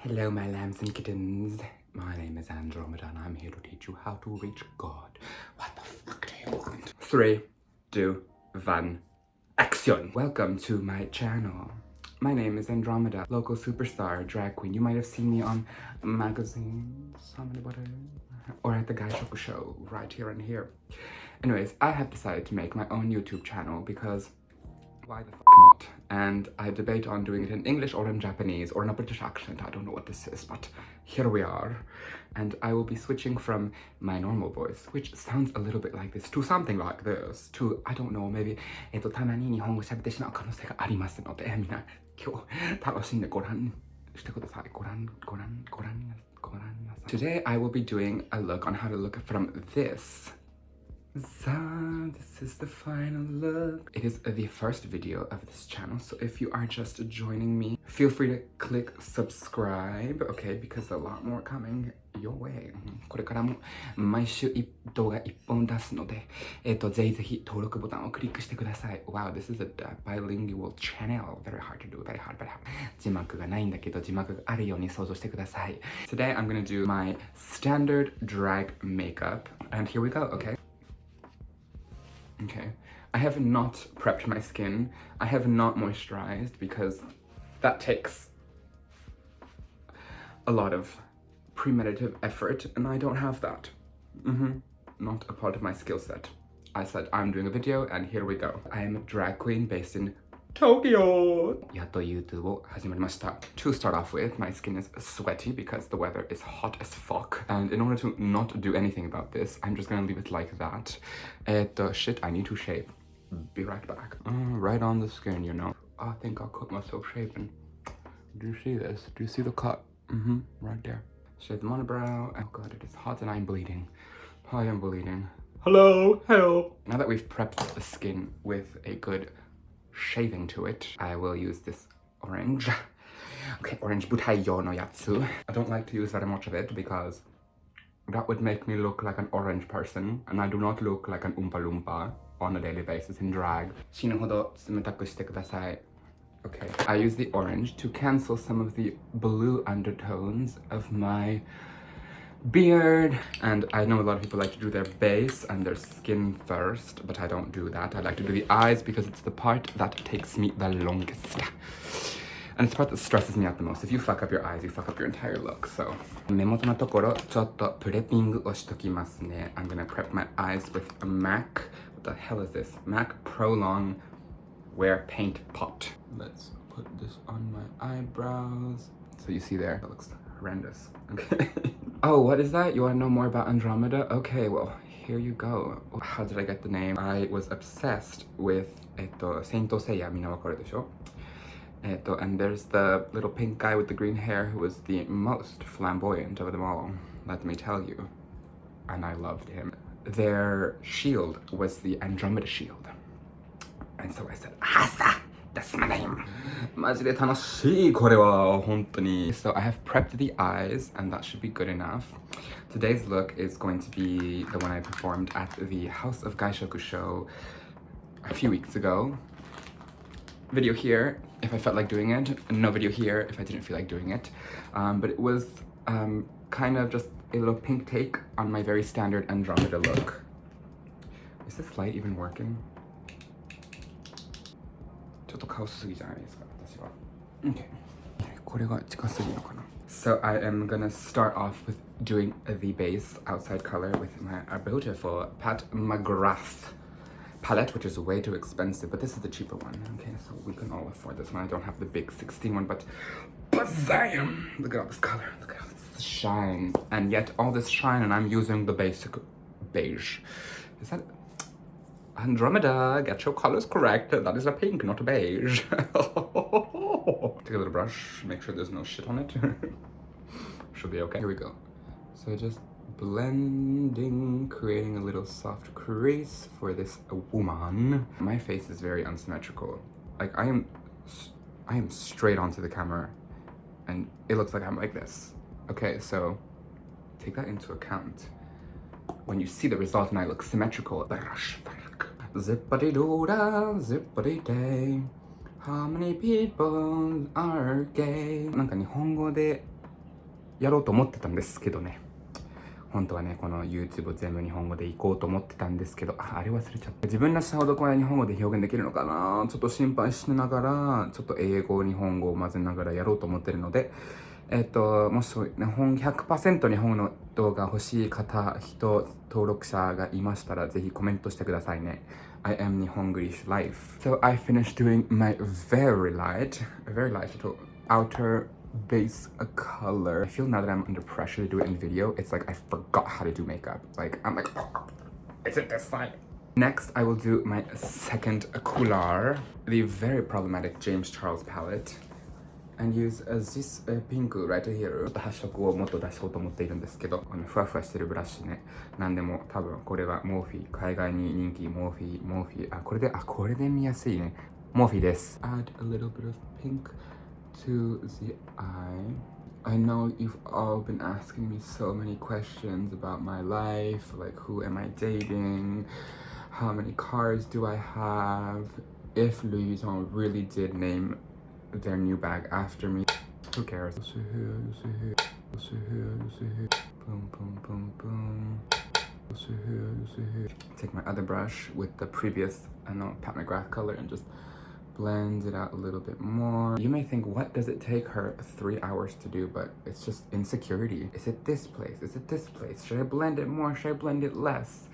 Hello, my lambs and kittens. My name is Andromeda, and I'm here to teach you how to reach God. What the fuck do you want? 3, 2, 1, action! Welcome to my channel. My name is Andromeda, local superstar, drag queen. You might have seen me on magazines, or at the Gaishoku show, right here and here. Anyways, I have decided to make my own YouTube channel because why the fuck not? And I debate on doing it in English or in Japanese or in a British accent. I don't know what this is, but here we are. And I will be switching from my normal voice, which sounds a little bit like this, to something like this, to, I don't know, maybe, たまに日本語喋ってしまう可能性がありますので、みんな今日楽しんでご覧してください。ご覧なさい。Today I will be doing a look on how to look from this. So, this is the final look. It is the first video of this channel, so if you are just joining me, feel free to click subscribe, okay, because a lot more coming your way. これからも毎週動画1本出すので、ぜひぜひ登録ボタンをクリックしてください。Wow, this is a bilingual channel. Very hard to do, very hard. 字幕がないんだけど、字幕があるように想像してください。Today, I'm gonna do my standard drag makeup, and here we go, okay? Okay, I have not prepped my skin. I have not moisturized because that takes a lot of premeditative effort and I don't have that. Not a part of my skill set. I said I'm doing a video and here we go. I am a drag queen based in Tokyo! やっと YouTube を始まりました。To start off with, my skin is sweaty because the weather is hot as fuck. And in order to not do anything about this, I'm just gonna leave it like that. Shit, I need to shave. Be right back. Right on the skin, you know. I think I'll cut myself shaving. Do you see this? Do you see the cut? Right there. Shave the monobrow. Oh god, it is hot and I'm bleeding. I am bleeding. Hello, help! Now that we've prepped the skin with a good shaving to it, I will use this orange. Okay, orange butaiyo no yatsu. I don't like to use very much of it because that would make me look like an orange person, and I do not look like an Oompa Loompa on a daily basis in drag. 死ぬほど冷たくしてください. Okay, I use the orange to cancel some of the blue undertones of my beard, and I know a lot of people like to do their base and their skin first, but I don't do that. I like to do the eyes because it's the part that takes me the longest. And it's the part that stresses me out the most. If you fuck up your eyes, you fuck up your entire look, so. 目元のところ、ちょっとプレッピングをしときますね. I'm gonna prep my eyes with a MAC. What the hell is this? MAC Prolong Wear Paint Pot. Let's put this on my eyebrows. So you see there, that looks horrendous. Okay. Oh, what is that? You want to know more about Andromeda? Okay, well, here you go. How did I get the name? I was obsessed with Saint Seiya, みんなわかるでしょ? And there's the little pink guy with the green hair who was the most flamboyant of them all, let me tell you. And I loved him. Their shield was the Andromeda shield. And so I said, Asa! That's my name. マジで楽しいこれは本当に. So I have prepped the eyes and that should be good enough. Today's look is going to be the one I performed at the House of Gaishoku show a few weeks ago. Video here if I felt like doing it, no video here if I didn't feel like doing it. But it was kind of just a little pink take on my very standard Andromeda look. Is this light even working? ちょっと顔すぎじゃないですか、私は。Okay. これが近すぎるのかな。So I am gonna start off with doing the base outside color with my beautiful Pat McGrath palette, which is way too expensive, but this is the cheaper one. Okay, so we can all afford this one. I don't have the big 16 one, but bam! Look at all this color, look at all this shine. And yet all this shine, and I'm using the basic beige. Is that Andromeda, get your colors correct. That is a pink, not a beige. Take a little brush, make sure there's no shit on it. Should be okay. Here we go. So just blending, creating a little soft crease for this woman. My face is very unsymmetrical. Like I am straight onto the camera and it looks like I'm like this. Okay, so take that into account. When you see the result and I look symmetrical, zippity-doo-dah, zippity-day, how many people are gay? なんか日本語でやろうと思ってたんですけどね。本当はね、この YouTube を全部日本語で行こうと思ってたんですけど、あれ忘れちゃった。自分らしさをどこまで日本語で表現できるのかな、ちょっと心配しながら、ちょっと英語、日本語を混ぜながらやろうと思ってるので、もし100% 日本語の動画欲しい方、登録者がいましたら、ぜひコメントしてくださいね。I am Nihongrish Life. So I finished doing my very light little outer base color. I feel now that I'm under pressure to do it in video, it's like I forgot how to do makeup. Like, I'm like, oh, is it this side? Next, I will do my second couleur, the very problematic James Charles palette, and use this pink right here. 発色をもっと出そうと思っているんですけど、ふわふわしてるブラシね。なんでも多分これはモーフィー、海外に人気モーフィー、これで見やすいね。モーフィーです。Add a little bit of pink to the eye. I know you've all been asking me so many questions about my life, like who am I dating, how many cars do I have, if Louis Vuitton really did name their new bag after me. Who cares? Boom, boom, boom, boom. Take my other brush with the previous, Pat McGrath color and just blend it out a little bit more. You may think, what does it take her 3 hours to do? But it's just insecurity. Is it this place? Is it this place? Should I blend it more? Should I blend it less?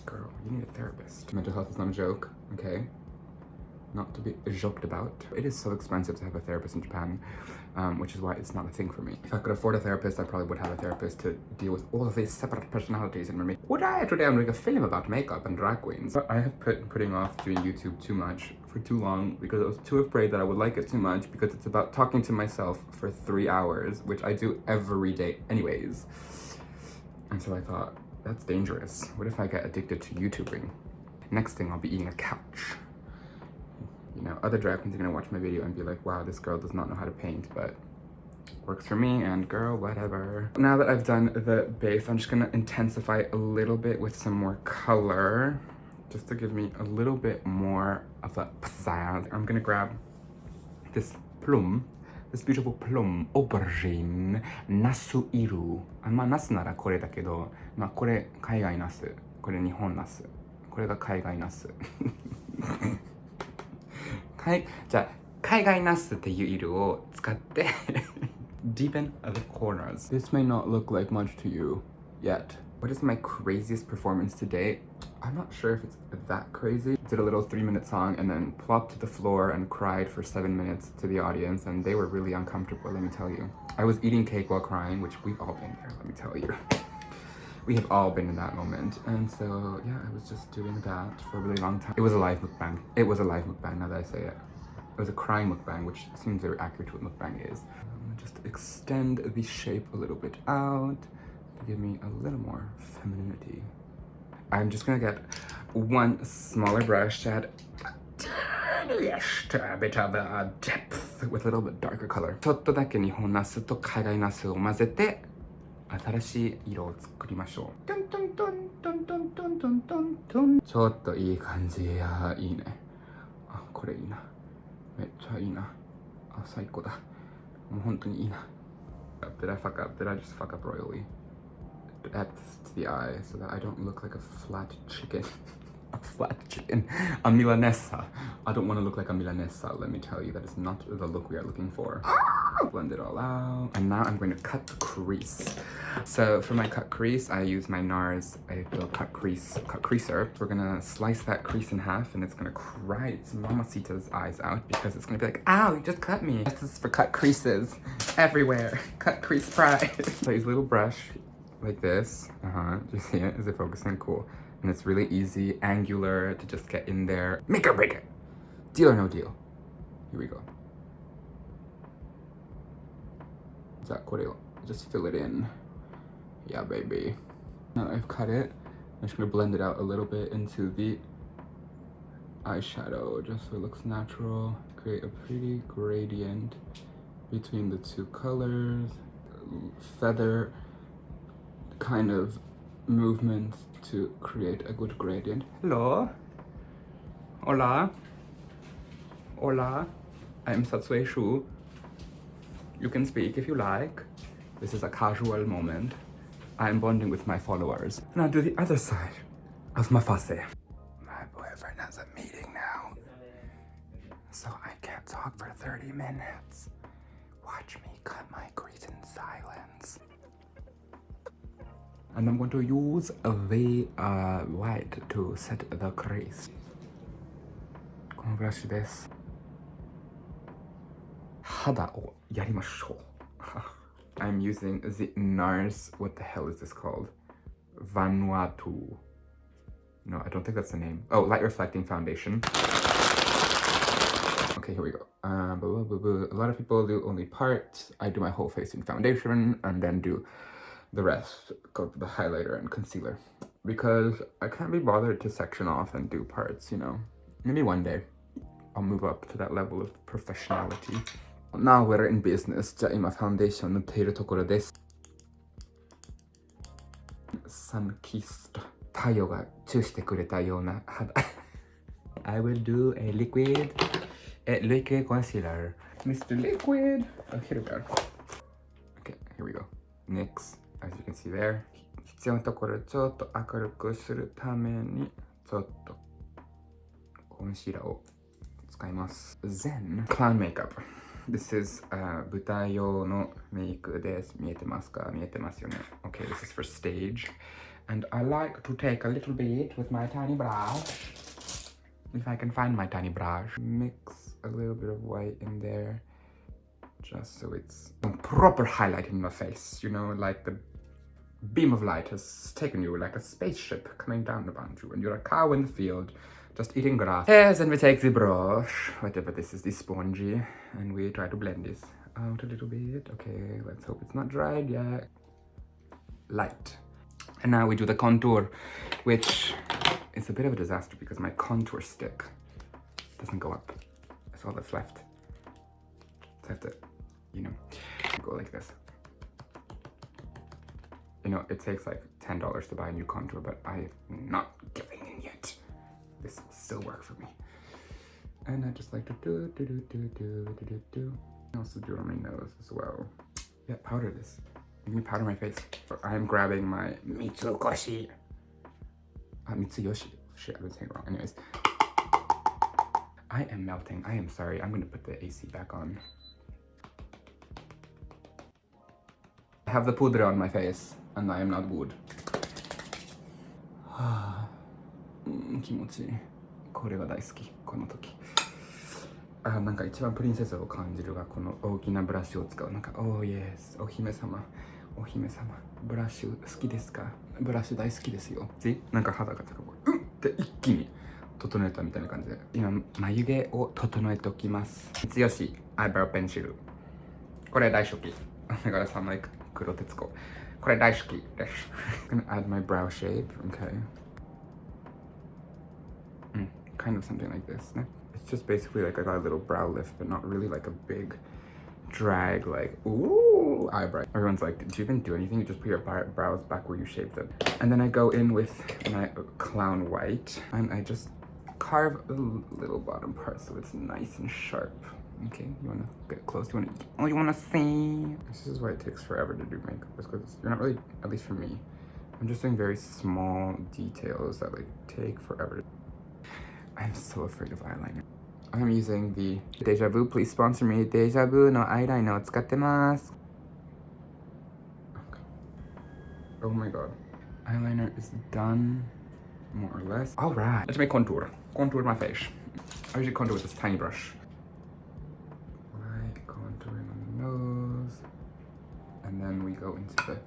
Girl, you need a therapist. Mental health is not a joke, okay? Not to be joked about. It is so expensive to have a therapist in Japan, which is why it's not a thing for me. If I could afford a therapist, I probably would have a therapist to deal with all of these separate personalities in me. Today I'm doing a film about makeup and drag queens. But I have putting off doing YouTube too much for too long because I was too afraid that I would like it too much because it's about talking to myself for 3 hours, which I do every day anyways. And so I thought, that's dangerous. What if I get addicted to YouTubing? Next thing, I'll be eating a couch. You know, other drag queens are gonna watch my video and be like, wow, this girl does not know how to paint, but works for me, and girl, whatever. Now that I've done the base, I'm just gonna intensify a little bit with some more color, just to give me a little bit more of a pizzazz. I'm gonna grab this plum, this beautiful plum, aubergine, nasu iru. まあ、ナスならこれだけど、まあ、これ海外ナス、これ日本ナス、これが海外ナス。じゃあ海外ナスっていう色を使ってdeepen the corners. This may not look like much to you yet. What is my craziest performance to date? I'm not sure if it's that crazy. Did a little 3-minute song and then plopped to the floor and cried for 7 minutes to the audience, and they were really uncomfortable, let me tell you. I was eating cake while crying, which we've all been there, let me tell you. We have all been in that moment, and so yeah, I was just doing that for a really long time. It was a live mukbang. It was a live mukbang, now that I say it. It was a crying mukbang, which seems very accurate to what mukbang is. I'm gonna just extend the shape a little bit out to give me a little more femininity. I'm just gonna get one smaller brush to add a bit of a depth with a little bit darker color. ちょっとだけ日本ナスと海外ナスを混ぜて新しい色を作りましょう。トントントントントントントントントン。ちょっといい感じ。いやいいね。あ、これいいな。めっちゃいいな。あ、最高だ。もう本当にいいな。Did I fuck up? Did I just fuck up royally? Add this to the eye so that I don't look like a flat chicken. A flat chicken. A Milanesa. I don't want to look like a Milanesa, let me tell you. That is not the look we are looking for. Blend it all out. And now I'm going to cut the crease. So for my cut crease, I use my NARS cut creaser. We're gonna slice that crease in half, and it's gonna cry its mamacita's eyes out because it's gonna be like, ow, you just cut me. This is for cut creases everywhere. Cut crease pride. So I use a little brush like this. Do you see it? Is it focusing? Cool. And it's really easy, angular, to just get in there. Make or break it. Deal or no deal. Here we go. Just fill it in. Yeah, baby. Now I've cut it, I'm just gonna blend it out a little bit into the eyeshadow, just so it looks natural. Create a pretty gradient between the two colors. Feather kind of movement to create a good gradient. Hello. Hola. Hola. I am Satsue Shu. You can speak if you like. This is a casual moment. I'm bonding with my followers. And I'll do the other side of my face. My boyfriend has a meeting now, so I can't talk for 30 minutes. Watch me cut my crease in silence. And I'm going to use the white to set the crease. このブラシです。肌をやりましょう。I'm using the NARS, what the hell is this called? Vanuatu. No, I don't think that's the name. Oh, light reflecting foundation. Okay, here we go. A lot of people do only parts. I do my whole face in foundation and then do the rest, go to the highlighter and concealer. Because I can't be bothered to section off and do parts, you know. Maybe one day I'll move up to that level of professionality. Now we're in business. じゃあ今ファンデーション塗っているところです。Sun kissed. 太陽がチューしてくれたような肌。I will do a liquid concealer. Mr. Liquid. Oh, here we go. Okay, here we go. NYX, as you can see there. 必要なところちょっと明るくするためにちょっとコンシーラーを使います。Then, clown makeup. This is 舞台用のメイクです。見えてますか？見えてますよね。Okay, this is for stage. And I like to take a little bit with my tiny brush. If I can find my tiny brush. Mix a little bit of white in there. Just so it's some proper highlight in your face. You know, like the beam of light has taken you like a spaceship coming down upon you. And you're a cow in the field. Just eating grass. Yes, and we take the brush, whatever this is, the spongy, and we try to blend this out a little bit. Okay, let's hope it's not dried yet. Light. And now we do the contour, which is a bit of a disaster because my contour stick doesn't go up. That's all that's left. So I have to, you know, go like this. You know, it takes like $10 to buy a new contour, but I'm not giving in yet. This will still work for me. And I just like to do. I also do it on my nose as well. Yeah, powder this. Let me powder my face. I'm grabbing my Mitsuyoshi. Mitsuyoshi. Shit, I've been saying it wrong. Anyways. I am melting. I am sorry. I'm gonna put the AC back on. I have the pudra on my face, and I am not good. 気持ちいい。これが大好き。この時。なんか一番プリンセスを感じるがこの大きなブラシを使う。なんかoh yes、お姫様、お姫様、ブラシ好きですか？ブラシ大好きですよ。なんか肌が高くって一気に整えたみたいな感じで、今眉毛を整えておきます。三吉アイブラウペンシル。これ大好き。だから3枚黒鉄子。これ大好きです。I'm gonna add my brow shape. Okay. Kind of something like this. It's just basically like I got a little brow lift, but not really like a big drag, like, ooh, eyebrow. Everyone's like, did you even do anything? You just put your brows back where you shaved them. And then I go in with my clown white, and I just carve a little bottom part so it's nice and sharp. Okay, you wanna get close? You wanna see? This is why it takes forever to do makeup, is because you're not really, at least for me, I'm just doing very small details that like take forever. I'm so afraid of eyeliner. I'm using the Deja Vu. Please sponsor me. Deja Vu no eyeliner を使ってます。Okay. Oh my god. Eyeliner is done, more or less. Alright, let's make contour. Contour my face. I usually contour with this tiny brush. Light contouring on the nose. And then we go into the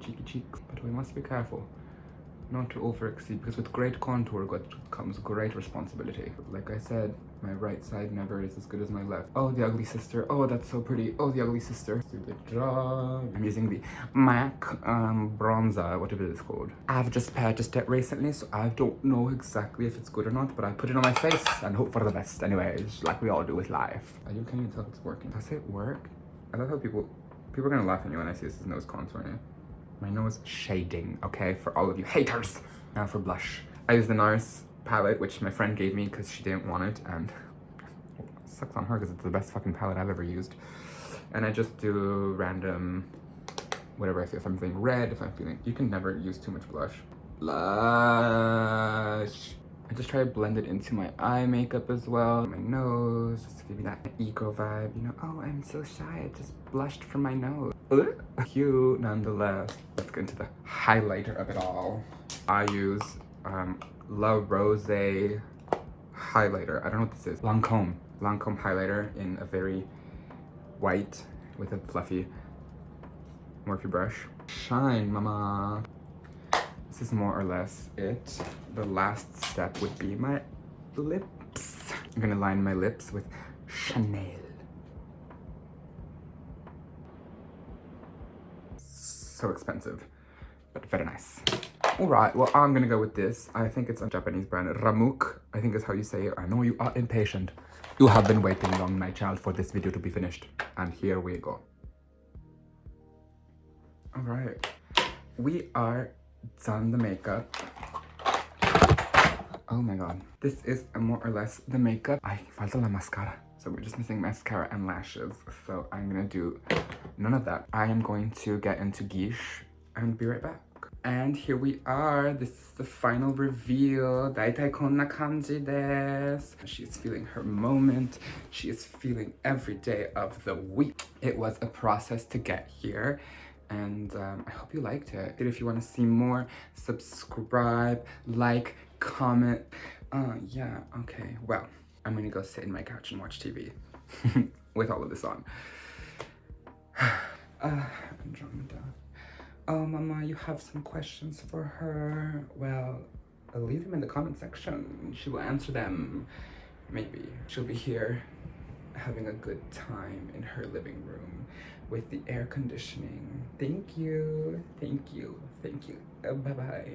cheeky cheeks. But we must be careful not to overexceed, because with great contour comes great responsibility. Like I said, my right side never is as good as my left. Oh, the ugly sister. Oh, that's so pretty. Oh, the ugly sister. Do the job. I'm using the MAC bronzer, whatever it's called. I've just purchased it recently, so I don't know exactly if it's good or not, but I put it on my face and hope for the best anyways, like we all do with life. You can't even tell if it's working. Does it work? I love how people are gonna laugh at me when I see this is nose contouring. My nose shading, okay, for all of you haters. Now for blush. I use the NARS palette, which my friend gave me because she didn't want it, and it sucks on her because it's the best fucking palette I've ever used. And I just do random, whatever I feel. If I'm feeling red, if I'm feeling, you can never use too much blush. Blush. I just try to blend it into my eye makeup as well. My nose, just to give me that ego vibe, you know, oh, I'm so shy, I just blushed from my nose. Cute, nonetheless. Let's get into the highlighter of it all. I use La Rose highlighter. I don't know what this is. Lancome highlighter in a very white with a fluffy Morphe brush. Shine, mama. This is more or less it. The last step would be my lips. I'm gonna line my lips with Chanel. So expensive, but very nice. All right, well, I'm gonna go with this. I think it's a Japanese brand, Ramuk, I think is how you say it. I know you are impatient. You have been waiting long, my child, for this video to be finished. And here we go. All right, we are done the makeup. Oh my god. This is more or less the makeup. Ay, falta la mascara. So we're just missing mascara and lashes. So I'm gonna do none of that. I am going to get into Guiche and be right back. And here we are. This is the final reveal. Daitai konna kanji desu. She is feeling her moment. She is feeling every day of the week. It was a process to get here. And I hope you liked it. If you want to see more, subscribe, like, comment. Yeah, okay. Well, I'm gonna go sit in my couch and watch TV with all of this on. Andromeda. Oh, Mama, you have some questions for her? Well, I'll leave them in the comment section. She will answer them. Maybe. She'll be here having a good time in her living room with the air conditioning. Thank you. Thank you. Thank you. Bye-bye.